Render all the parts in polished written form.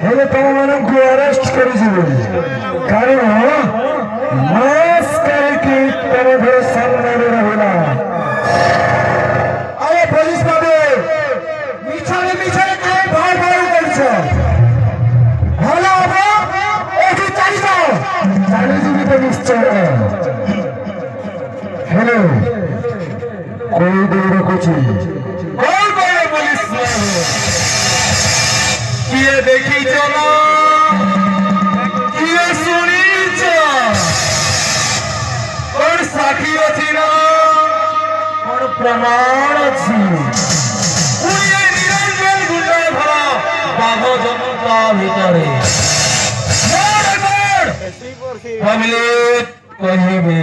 ହେଲେ ତମମାନଙ୍କୁ ଆରେଷ୍ଟ କରିଯିବେ କାରଣ ମାସ୍କ କାହିଁକି ତମ ଘର ସାମ୍ନାରେ ରହିଲା। ଆରେ ପୋଲିସ ବାବୁ ମିଛରେ ମିଛରେ କାହିଁ ଭୟ ଭୟ କରୁଛ? ଭଲ ହବ ଏଠି ଚାଲିଯାଅ। ଚାଲିଯିବି ତ ନିଶ୍ଚୟ। ହେଲେ କୋଉ ଦେଇ ରଖୁଛି किए देखी चला किए सुनी और साखी अच्छी ना और प्रमाण अच्छी निरंजन गुंडा भरा बाघ जनता भीतर कहबे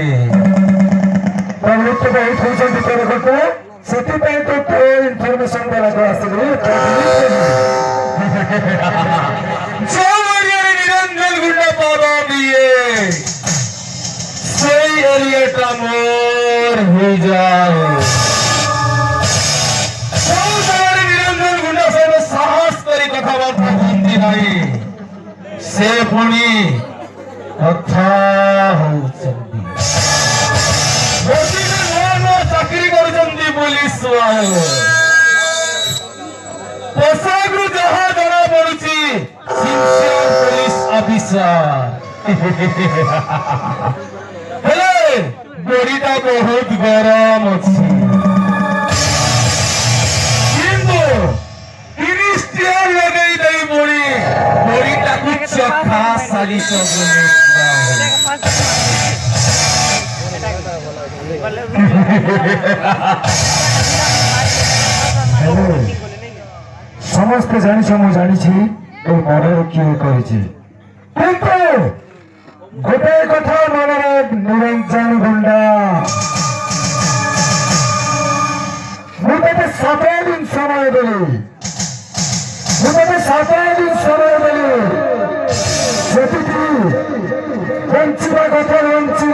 बहुत होती करते से तो इनफर्मेशन देवाक आसली निरंजन गुंडा पावा दिए से एरिया मोर हो जाए निरंजन गुंडा सब साहस करी कथबार्ता कहती नहीं से पुणी कथा चाकरी कर पुलिस पोशाक जहाँ जना पड़ी पुलिस अफिसर बड़ीटा बहुत गरम अच्छी लगे बड़ीटा को चखा साली समस्ते जानी जानी मर्डर किए गोटे कथा मन निरंजन गुंडा मुझे 7 दिन समय देली बंचा कथा बंचे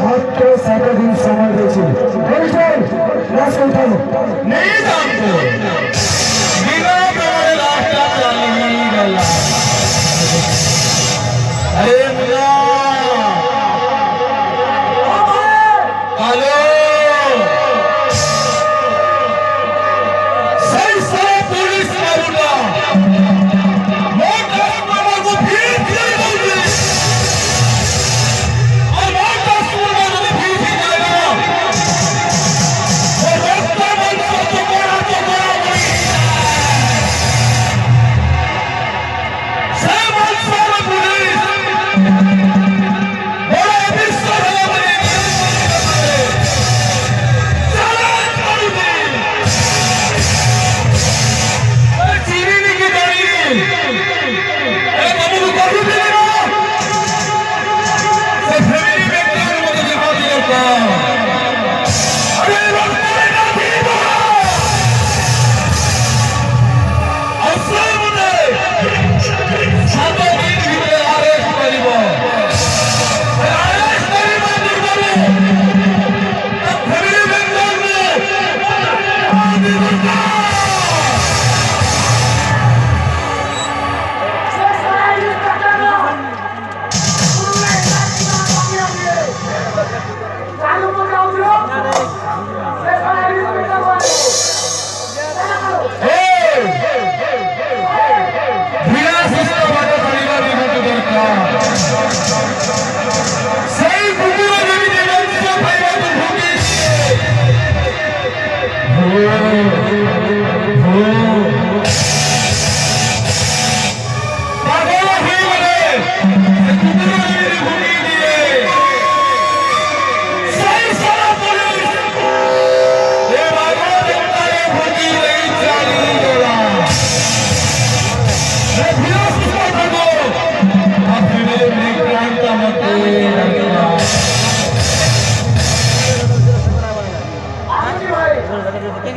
मात्र 7 दिन समय से उठाओ नहीं जानते बिना तुम्हारे रास्ता चली गला अरे मुला हेलो सही से पुलिस मारूंगा मोटा मामा को फिर बोलूंगी और मोटा सुनने को फिर जाएगा और रास्ता बंद कर तो बड़ा बड़ी सामान सारा पुलिस बड़ा विश्व है बड़ी चालान करूंगी चीनी की गाड़ी ए बाबू को कभी भी नहीं से फैमिली में क्या मुझे दिखा दिया का अरे रास्ता में ना भी असली मुझे सातों दिन भीतर आरेस्ट करीबो आरेस्ट करीबो दुर्गो फैमिली में क्या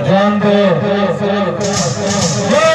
जान दो